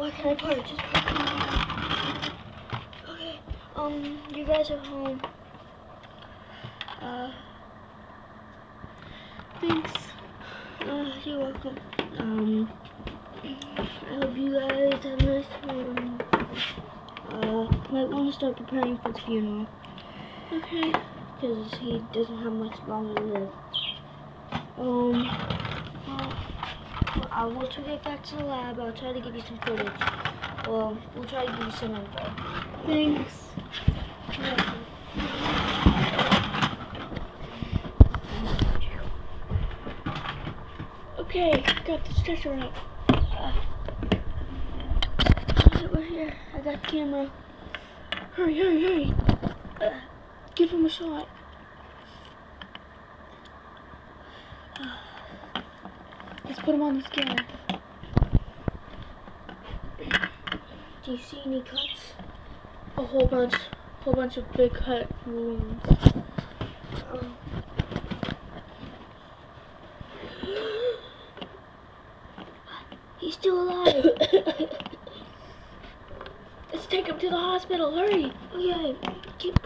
Why can't I park? Just park. Okay. You guys are home. Thanks. You're welcome. I hope you guys have a nice one. Might want to start preparing for the funeral. Okay. Because he doesn't have much longer to live. Once we get back to the lab, I'll try to give you some footage. Well, we'll try to give you some info. Thanks. Okay, got the stretcher out. We're here. I got the camera. Hurry, hurry, hurry. Give him a shot. Let's put him on the scanner. Do you see any cuts? A whole bunch of big cut wounds. He's still alive. Let's take him to the hospital. Hurry. Okay.